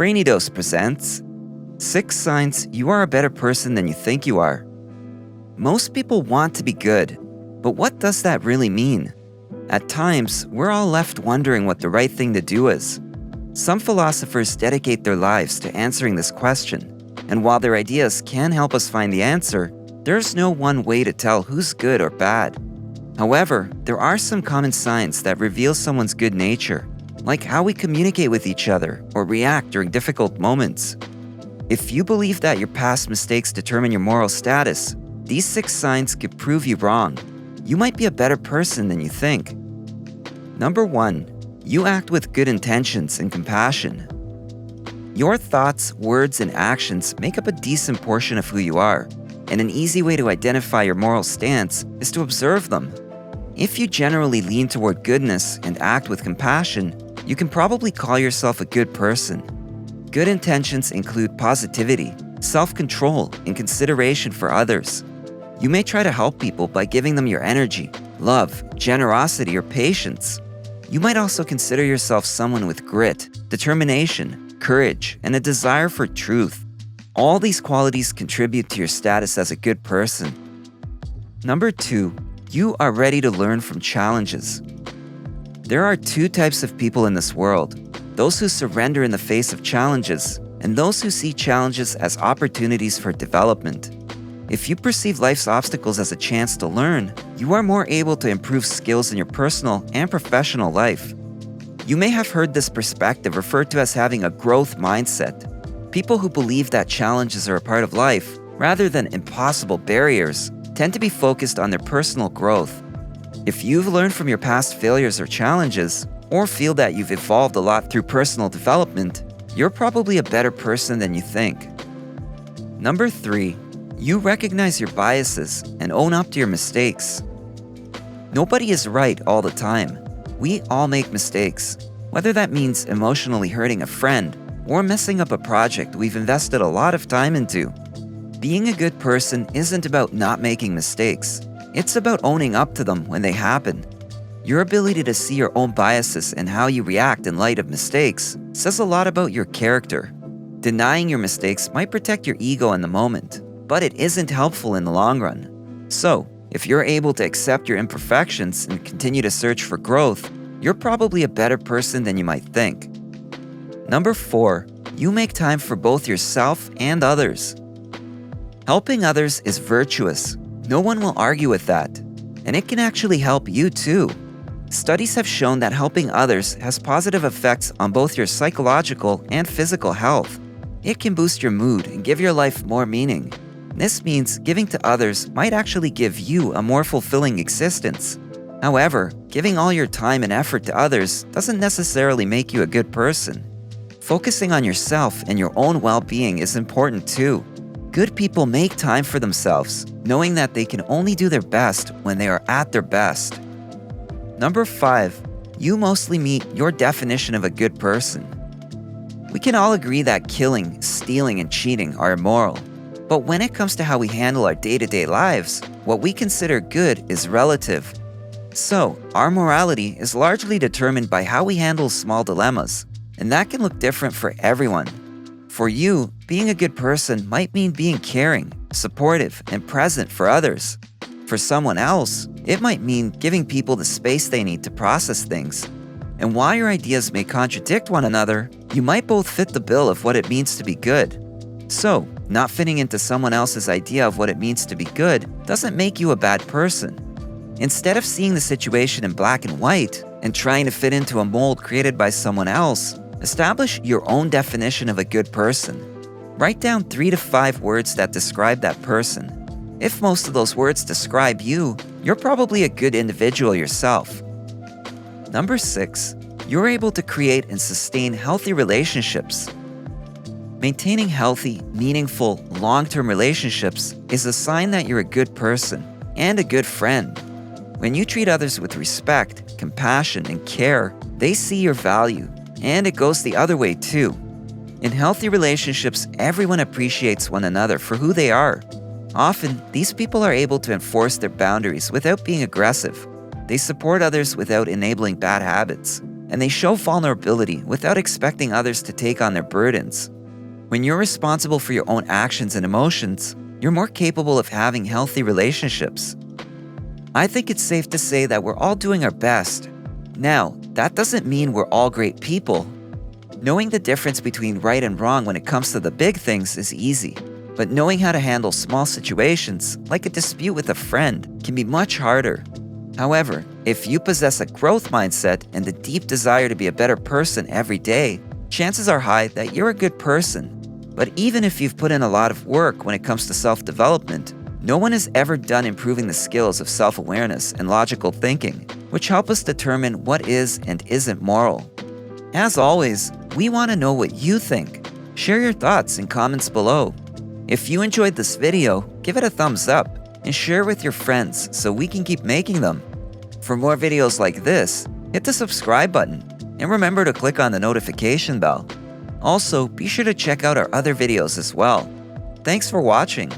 Brainy Dose presents 6 Signs You Are a Better Person Than You Think You Are. Most people want to be good, but what does that really mean? At times, we're all left wondering what the right thing to do is. Some philosophers dedicate their lives to answering this question, and while their ideas can help us find the answer, there's no one way to tell who's good or bad. However, there are some common signs that reveal someone's good nature, like how we communicate with each other or react during difficult moments. If you believe that your past mistakes determine your moral status, these 6 signs could prove you wrong. You might be a better person than you think. Number 1. You act with good intentions and compassion. Your thoughts, words, and actions make up a decent portion of who you are, and an easy way to identify your moral stance is to observe them. If you generally lean toward goodness and act with compassion, you can probably call yourself a good person. Good intentions include positivity, self-control, and consideration for others. You may try to help people by giving them your energy, love, generosity, or patience. You might also consider yourself someone with grit, determination, courage, and a desire for truth. All these qualities contribute to your status as a good person. Number 2. You are ready to learn from challenges. There are 2 types of people in this world: those who surrender in the face of challenges, and those who see challenges as opportunities for development. If you perceive life's obstacles as a chance to learn, you are more able to improve skills in your personal and professional life. You may have heard this perspective referred to as having a growth mindset. People who believe that challenges are a part of life, rather than impossible barriers, tend to be focused on their personal growth. If you've learned from your past failures or challenges, or feel that you've evolved a lot through personal development, you're probably a better person than you think. Number 3. You recognize your biases and own up to your mistakes. Nobody is right all the time. We all make mistakes, whether that means emotionally hurting a friend or messing up a project we've invested a lot of time into. Being a good person isn't about not making mistakes. It's about owning up to them when they happen. Your ability to see your own biases and how you react in light of mistakes says a lot about your character. Denying your mistakes might protect your ego in the moment, but it isn't helpful in the long run. So, if you're able to accept your imperfections and continue to search for growth, you're probably a better person than you might think. Number 4. You make time for both yourself and others. Helping others is virtuous. No one will argue with that. And it can actually help you too. Studies have shown that helping others has positive effects on both your psychological and physical health. It can boost your mood and give your life more meaning. This means giving to others might actually give you a more fulfilling existence. However, giving all your time and effort to others doesn't necessarily make you a good person. Focusing on yourself and your own well-being is important too. Good people make time for themselves, knowing that they can only do their best when they are at their best. Number 5. You mostly meet your definition of a good person. We can all agree that killing, stealing, and cheating are immoral. But when it comes to how we handle our day-to-day lives, what we consider good is relative. So, our morality is largely determined by how we handle small dilemmas, and that can look different for everyone. For you, being a good person might mean being caring, supportive, and present for others. For someone else, it might mean giving people the space they need to process things. And while your ideas may contradict one another, you might both fit the bill of what it means to be good. So, not fitting into someone else's idea of what it means to be good doesn't make you a bad person. Instead of seeing the situation in black and white and trying to fit into a mold created by someone else, establish your own definition of a good person. Write down 3 to 5 words that describe that person. If most of those words describe you, you're probably a good individual yourself. Number 6. You're able to create and sustain healthy relationships. Maintaining healthy, meaningful, long-term relationships is a sign that you're a good person and a good friend. When you treat others with respect, compassion, and care, they see your value, and it goes the other way too. In healthy relationships, everyone appreciates one another for who they are. Often, these people are able to enforce their boundaries without being aggressive. They support others without enabling bad habits, and they show vulnerability without expecting others to take on their burdens. When you're responsible for your own actions and emotions, you're more capable of having healthy relationships. I think it's safe to say that we're all doing our best. Now, that doesn't mean we're all great people. Knowing the difference between right and wrong when it comes to the big things is easy, but knowing how to handle small situations, like a dispute with a friend, can be much harder. However, if you possess a growth mindset and the deep desire to be a better person every day, chances are high that you're a good person. But even if you've put in a lot of work when it comes to self-development, no one is ever done improving the skills of self-awareness and logical thinking, which help us determine what is and isn't moral. As always, we want to know what you think. Share your thoughts in comments below. If you enjoyed this video, give it a thumbs up and share with your friends so we can keep making them. For more videos like this, hit the subscribe button and remember to click on the notification bell. Also, be sure to check out our other videos as well. Thanks for watching.